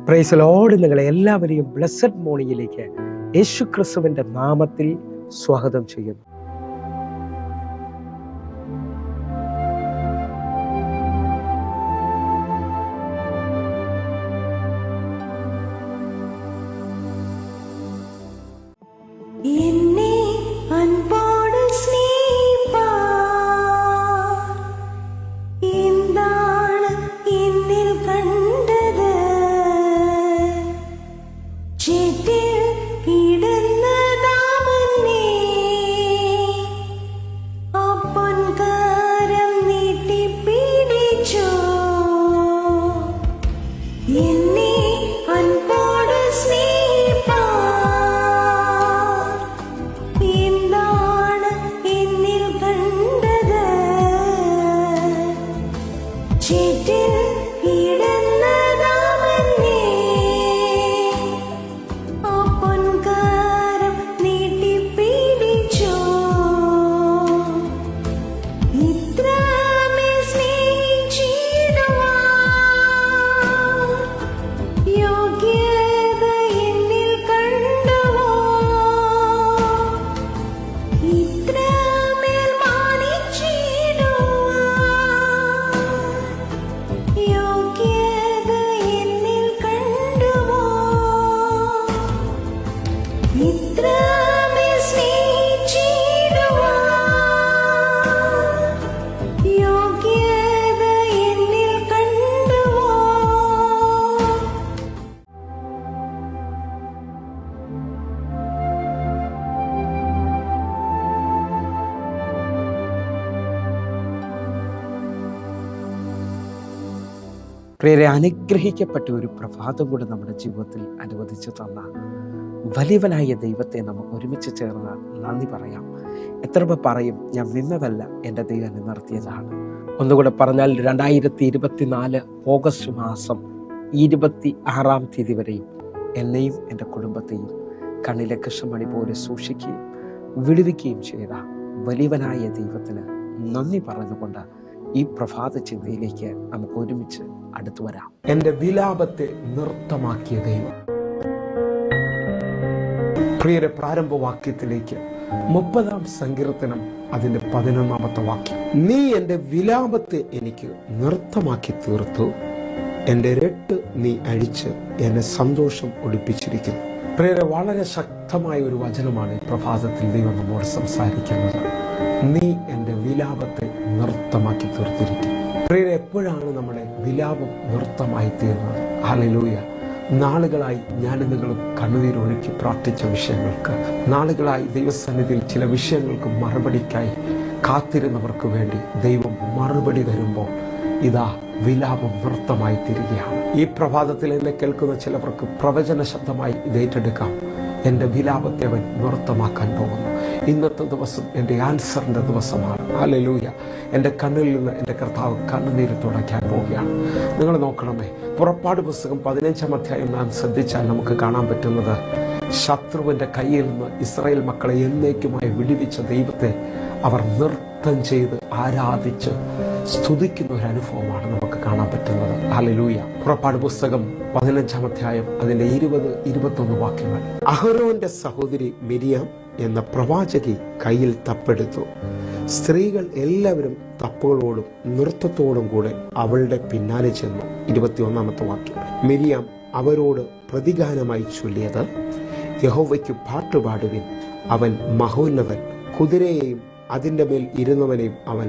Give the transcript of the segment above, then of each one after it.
Praise Lord. നിങ്ങളെ എല്ലാവരെയും blessed മോർണിംഗിലേക്ക് യേശു ക്രിസ്തുവിൻ്റെ നാമത്തിൽ സ്വാഗതം ചെയ്യുന്നു. പ്രിയരെ, അനുഗ്രഹിക്കപ്പെട്ട ഒരു പ്രഭാതം കൂടെ നമ്മുടെ ജീവിതത്തിൽ അനുവദിച്ചു തന്ന വലിയവനായ ദൈവത്തെ നമുക്ക് ഒരുമിച്ച് ചേർന്ന് നന്ദി പറയാം. എത്ര പേർ പറയും, ഞാൻ നിന്നതല്ല, എൻ്റെ ദൈവം എന്നെ നിർത്തിയതാണ്. ഒന്നുകൂടെ പറഞ്ഞാൽ 2024 ഓഗസ്റ്റ് മാസം 26-ാം തീയതി വരെയും എന്നെയും എൻ്റെ കുടുംബത്തെയും കണ്ണിലെ കൃഷ്ണമണി പോലെ സൂക്ഷിക്കുകയും വിടുവിക്കുകയും ചെയ്ത വലിയവനായ ദൈവത്തിന് നന്ദി പറഞ്ഞുകൊണ്ട് ഈ പ്രഭാത ചിന്തയിലേക്ക് നമുക്ക് ഒരുമിച്ച് അടുത്തു വരാം. എൻ്റെ വിലാപത്തെ നൃത്തമാക്കിയ ദൈവം. പ്രിയരെ, പ്രാരംഭവാക്യത്തിലേക്ക് 30-ാം സങ്കീർത്തനം അതിന്റെ 11-ാമത്തെ വാക്യം. നീ എൻ്റെ വിലാപത്തെ എനിക്ക് നൃത്തമാക്കി തീർത്തു, എൻ്റെ രട്ട് നീ അഴിച്ച് എന്നെ സന്തോഷം ഒളിപ്പിച്ചിരിക്കുന്നു. പ്രിയരെ, വളരെ ശക്തമായ ഒരു വചനമാണ് ഈ പ്രഭാതത്തിൽ ദൈവം നമ്മോട് സംസാരിക്കുന്നത്. നീ എൻ്റെ വിലാപത്തെ നൃത്തമാക്കി തീർത്തിരിക്കും. പ്രിയരെ, എപ്പോഴാണ് നമ്മുടെ വിലാപം നൃത്തമായി തീർന്നത്? ഹല്ലേലൂയ. നാളുകളായി ഞാൻ നിങ്ങളും കണ്ണുനീരൊഴുക്കി പ്രാർത്ഥിച്ച വിഷയങ്ങൾക്ക്, നാളുകളായി ദൈവസന്നിധിയിൽ ചില വിഷയങ്ങൾക്ക് മറുപടിക്കായി കാത്തിരുന്നവർക്ക് വേണ്ടി ദൈവം മറുപടി തരുമ്പോൾ ഇതാ വിലാപം നൃത്തമായി തീരുകയാണ്. ഈ പ്രഭാതത്തിൽ എന്നെ കേൾക്കുന്ന ചിലവർക്ക് പ്രവചന ശബ്ദമായി ഇത് ഏറ്റെടുക്കാം. എൻ്റെ വിലാപത്തെ അവൻ നൃത്തമാക്കാൻ പോകുന്നു. ഇന്നത്തെ ദിവസം എൻ്റെ ആൻസറിൻ്റെ ദിവസമാണ്. ഹല്ലേലൂയ. എൻ്റെ കണ്ണിൽ നിന്ന് എൻ്റെ കർത്താവ് കണ്ണുനീര് തുടയ്ക്കാൻ പോവുകയാണ്. നിങ്ങൾ നോക്കണമേ, പുറപ്പാട് പുസ്തകം 15-ാം അധ്യായം നാം ശ്രദ്ധിച്ചാൽ നമുക്ക് കാണാൻ പറ്റുന്നത്, ശത്രുവിൻ്റെ കയ്യിൽ നിന്ന് ഇസ്രായേൽ മക്കളെ എന്നേക്കുമായി വിടുവിച്ച ദൈവത്തെ അവർ നൃത്തം ചെയ്ത് ആരാധിച്ച് സ്തുതിക്കുന്ന ഒരു അനുഭവമാണ് നമുക്ക് കാണാൻ പറ്റുന്നത്. ഹല്ലേലൂയ. പുറപ്പാട് പുസ്തകം 15-ാം അധ്യായം അതിൻ്റെ 20-21 വാക്യങ്ങൾ. അഹരോന്റെ സഹോദരി മിരിയാം എന്ന പ്രവാചകി കയ്യിൽ തപ്പെടുത്തു. സ്ത്രീകൾ എല്ലാവരും തപ്പുകളോടും നൃത്തത്തോടും കൂടെ അവളുടെ പിന്നാലെ ചെന്നു. 21-ാമത്തെ വാക്യം. മിരിയാം അവരോട് പ്രതിഗാനമായി ചൊല്ലിയത്, യഹോവയ്ക്ക് പാട്ടുപാടുവിൻ, അവൻ മഹോന്നതൻ, കുതിരയെയും അതിൻ്റെ മേൽ ഇരുന്നവനെയും അവൻ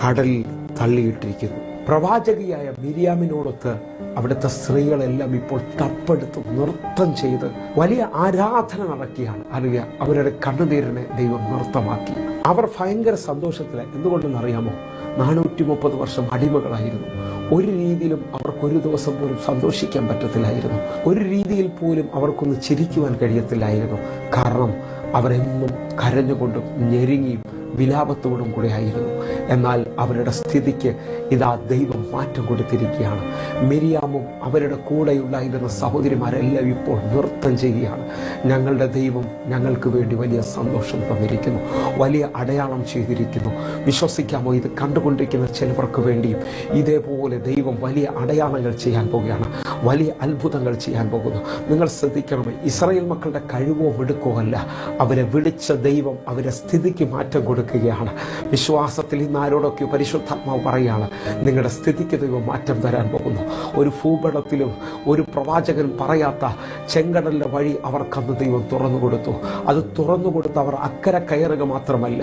കടലിൽ തള്ളിയിട്ടിരിക്കുന്നു. പ്രവാചകിയായ മിരിയാമിനോടൊത്ത് അവിടുത്തെ സ്ത്രീകളെല്ലാം ഇപ്പോൾ തപ്പെടുത്ത് നൃത്തം ചെയ്ത് വലിയ ആരാധന നടക്കുകയാണ്. അറിയുക, അവരുടെ കണ്ണുനീരിനെ ദൈവം നൃത്തമാക്കി. അവർ ഭയങ്കര സന്തോഷത്തിലായി. എന്തുകൊണ്ടെന്നറിയാമോ? 430 വർഷം അടിമകളായിരുന്നു. ഒരു രീതിയിലും അവർക്കൊരു ദിവസം പോലും സന്തോഷിക്കാൻ പറ്റത്തില്ലായിരുന്നു. ഒരു രീതിയിൽ പോലും അവർക്കൊന്ന് ചിരിക്കുവാൻ കഴിയത്തില്ലായിരുന്നു. കാരണം അവരെന്നും കരഞ്ഞുകൊണ്ടും ഞെരുങ്ങിയും വിലാപത്തോടും കൂടെ ആയിരുന്നു. എന്നാൽ അവരുടെ സ്ഥിതിക്ക് ഇതാ ദൈവം മാറ്റം കൊടുത്തിരിക്കുകയാണ്. മിരിയാമും അവരുടെ കൂടെയുണ്ടായിരുന്ന സഹോദരിമാരെല്ലാം ഇപ്പോൾ നൃത്തം ചെയ്യുകയാണ്. ഞങ്ങളുടെ ദൈവം ഞങ്ങൾക്ക് വേണ്ടി വലിയ സന്തോഷം തന്നിരിക്കുന്നു, വലിയ അടയാളം ചെയ്തിരിക്കുന്നു. വിശ്വസിക്കാമോ? ഇത് കണ്ടുകൊണ്ടിരിക്കുന്ന ചിലവർക്ക് വേണ്ടിയും ഇതേപോലെ ദൈവം വലിയ അടയാളങ്ങൾ ചെയ്യാൻ പോകുകയാണ്, വലിയ അത്ഭുതങ്ങൾ ചെയ്യാൻ പോകുന്നു. നിങ്ങൾ ശ്രദ്ധിക്കണമേ, ഇസ്രായേൽ മക്കളുടെ കഴിവോ മിടുക്കോ അല്ല, അവരെ വിളിച്ച ദൈവം അവരെ സ്ഥിതിക്ക് മാറ്റം കൊടുക്കുകയാണ്. വിശ്വാസത്തിൽ ഇന്ന് ആരോടൊക്കെ പരിശുദ്ധാത്മാവ് പറയുകയാണ്, നിങ്ങളുടെ സ്ഥിതിക്ക് ദൈവം മാറ്റം തരാൻ പോകുന്നു. ഒരു ഭൂപടത്തിലും ഒരു പ്രവാചകൻ പറയാത്ത ചെങ്കടലിന്റെ വഴി അവർക്കന്ന് ദൈവം തുറന്നു കൊടുത്തു. അത് തുറന്നു കൊടുത്ത് അവർ അക്കരെ കയറുക മാത്രമല്ല,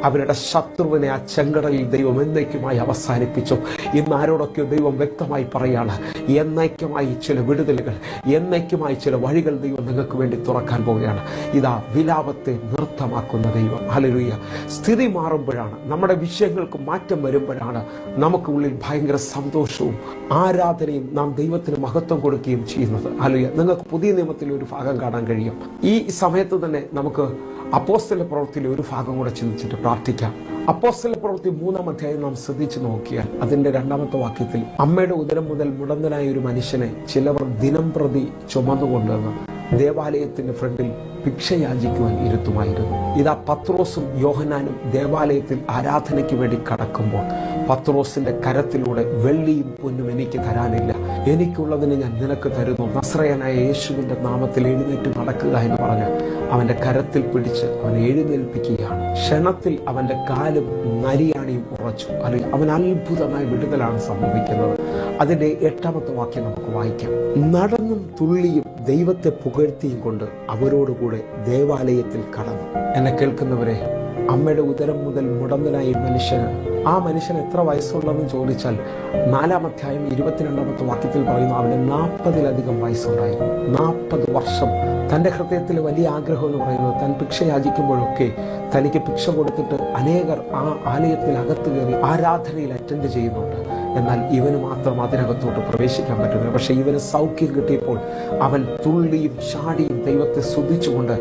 അവരുടെ ശത്രുവിനെ ആ ചെങ്കടലിൽ ദൈവം എന്നേക്കുമായി അവസാനിപ്പിച്ചു. ഇന്ന് ആരോടൊക്കെയോ ദൈവം വ്യക്തമായി പറയാണ്, എന്നേക്കുമായി ചില വിടുതലുകൾ, എന്നേക്കുമായി ചില വഴികൾ ദൈവം നിങ്ങൾക്ക് വേണ്ടി തുറക്കാൻ പോവുകയാണ്. ഇതാ വിലാപത്തെ നൃത്തമാക്കുന്ന ദൈവം. ഹല്ലേലൂയ. സ്ഥിതി മാറുമ്പോഴാണ്, നമ്മുടെ വിഷയങ്ങൾക്ക് മാറ്റം വരുമ്പോഴാണ് നമുക്ക് ഉള്ളിൽ ഭയങ്കര സന്തോഷവും ആരാധനയും നാം ദൈവത്തിന് മഹത്വം കൊടുക്കുകയും ചെയ്യുന്നത്. ഹല്ലേലൂയ. നിങ്ങൾക്ക് പുതിയ നിയമത്തിലെ ഒരു ഭാഗം കാണാൻ കഴിയും. ഈ സമയത്ത് തന്നെ നമുക്ക് അപ്പോസ്തല പ്രവൃത്തിയിലെ ഒരു ഭാഗം കൂടെ ചിന്തിച്ചിട്ട് പ്രാർത്ഥിക്കാം. അപ്പോസ്തല പ്രവൃത്തി 3-ാം അധ്യായം നാം ശ്രദ്ധിച്ചു നോക്കിയാൽ അതിന്റെ 2-ാമത്തെ വാക്യത്തിൽ അമ്മയുടെ ഉദരം മുതൽ മുടന്തനായ ഒരു മനുഷ്യനെ ചിലവർ ദിനം പ്രതി ചുമന്നുകൊണ്ടുവന്ന് ദേവാലയത്തിന്റെ ഫ്രണ്ടിൽ ഭിക്ഷ യാചിക്കുവാൻ ഇരുത്തുമായിരുന്നു. ഇതാ പത്രോസും യോഹന്നാനും ദേവാലയത്തിൽ ആരാധനയ്ക്ക് വേണ്ടി കടക്കുമ്പോൾ പത്രോസിന്റെ കരത്തിലൂടെ, വെള്ളിയും പൊന്നും എനിക്ക് തരാനില്ല, എനിക്കുള്ളതിന് ഞാൻ നിനക്ക് തരുന്നു, നസ്രയനായ യേശുവിന്റെ നാമത്തിൽ എഴുന്നേറ്റ് നടക്കുക എന്ന് പറഞ്ഞ് അവന്റെ കരത്തിൽ പിടിച്ച് അവനെ എഴുന്നേൽപ്പിക്കുകയാണ്. ക്ഷണത്തിൽ അവന്റെ കാലും നരിയാണിയും ഉറച്ചു. അല്ലെങ്കിൽ അവൻ അത്ഭുതമായ വിടുതലാണ് സംഭവിക്കുന്നത്. അതിന്റെ 8-ാമത്തെ വാക്യം നമുക്ക് വായിക്കാം. നടന്നും തുള്ളിയും ദൈവത്തെ പുകഴ്ത്തിയും കൊണ്ട് അവരോടുകൂടെ ദേവാലയത്തിൽ കടന്നു. എന്നെ കേൾക്കുന്നവരെ, അമ്മയുടെ ഉദരം മുതൽ മുടന്തനായ ആ മനുഷ്യന് എത്ര വയസ്സുള്ളതെന്ന് ചോദിച്ചാൽ 4-ാം അധ്യായം 22-ാമത്തെ വാക്യത്തിൽ പറയുന്നു, അവന് 40-ലധികം വയസ്സുണ്ടായിരുന്നു. 40 വർഷം തൻ്റെ ഹൃദയത്തിൽ വലിയ ആഗ്രഹം എന്ന് പറയുന്നത്, താൻ ഭിക്ഷ യാചിക്കുമ്പോഴൊക്കെ തനിക്ക് ഭിക്ഷ കൊടുത്തിട്ട് അനേകർ ആ ആലയത്തിൽ അകത്ത് കയറി ആരാധനയിൽ അറ്റൻഡ് ചെയ്യുന്നുണ്ട്. എന്നാൽ ഇവന് മാത്രം അതിനകത്തോട്ട് പ്രവേശിക്കാൻ പറ്റുന്നില്ല. പക്ഷെ ഇവന് സൗഖ്യം കിട്ടിയപ്പോൾ അവൻ തുള്ളിയും ചാടിയും ദൈവത്തെ സ്തുതിച്ചുകൊണ്ട്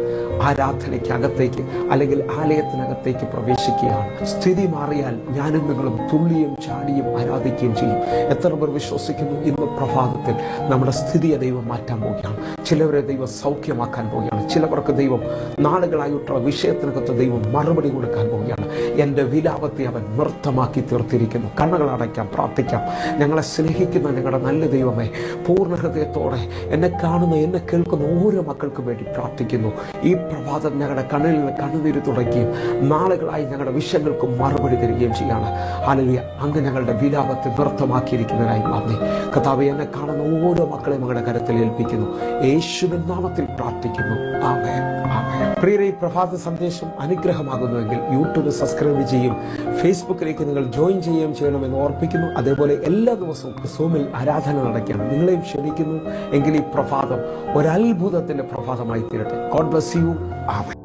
ആരാധനയ്ക്കകത്തേക്ക് അല്ലെങ്കിൽ ആലയത്തിനകത്തേക്ക് പ്രവേശിക്കുകയാണ്. സ്ഥിതി മാറിയാൽ ഞാനും നിങ്ങളും തുള്ളിയും ചാടിയും ആരാധിക്കുകയും ചെയ്യും. എത്ര പേർ വിശ്വസിക്കുന്നു ഇന്ന് പ്രഭാതത്തിൽ നമ്മുടെ സ്ഥിതിയെ ദൈവം മാറ്റാൻ പോവുകയാണ്? ചിലവരെ ദൈവം സൗഖ്യമാക്കാൻ പോവുകയാണ്. ചിലവർക്ക് ദൈവം നാളുകളായിട്ടുള്ള വിഷയത്തിനകത്ത് ദൈവം മറുപടി കൊടുക്കാൻ പോവുകയാണ്. എൻ്റെ വിലാപത്തെ അവൻ നൃത്തമാക്കി തീർത്തിരിക്കുന്നു. കണ്ണുകൾ അടയ്ക്കാം, പ്രാർത്ഥിക്കാം. ഞങ്ങളെ സ്നേഹിക്കുന്ന ഞങ്ങളുടെ നല്ല ദൈവമേ, പൂർണ്ണ ഹൃദയത്തോടെ എന്നെ കാണുന്ന, എന്നെ കേൾക്കുന്ന ഓരോ മക്കൾക്കും വേണ്ടി പ്രാർത്ഥിക്കുന്നു. ഈ പ്രഭാതം ഞങ്ങളുടെ കണ്ണിൽ നിന്ന് കണ്ണുനീര് തുടയ്ക്കുകയും നാളുകളായി ഞങ്ങളുടെ വിഷയങ്ങൾക്ക് മറുപടി തരികയും ചെയ്യാണ്. ഹല്ലേലൂയ. അങ്ങ് ഞങ്ങളുടെ വിലാപത്തെ നൃത്തമാക്കിയിരിക്കുന്നതിനായി നന്ദി. കർത്താവേ, എന്നെ കാണുന്ന ഓരോ മക്കളെയും ഞങ്ങളുടെ കരത്തിൽ ഏൽപ്പിക്കുന്നു. യേശുവിൻ നാമത്തിൽ പ്രാർത്ഥിക്കുന്നു. ആമേൻ, ആമേൻ. പ്രിയരേ, ഈ പ്രഭാത സന്ദേശം അനുഗ്രഹമാകുന്നുവെങ്കിൽ യൂട്യൂബ് സബ്സ്ക്രൈബ് ചെയ്യും, ഫേസ്ബുക്കിലേക്ക് നിങ്ങൾ ജോയിൻ ചെയ്യുകയും ചെയ്യണമെന്ന് ഓർപ്പിക്കുന്നു. അതേപോലെ എല്ലാ ദിവസവും സൂമിൽ ആരാധന നടക്കുകയാണ്. നിങ്ങളെയും ക്ഷണിക്കുന്നു. എങ്കിൽ ഈ പ്രഭാതം ഒരത്ഭുതത്തിന്റെ പ്രഭാതമായി തീരട്ടെ. God bless you. ആമേൻ.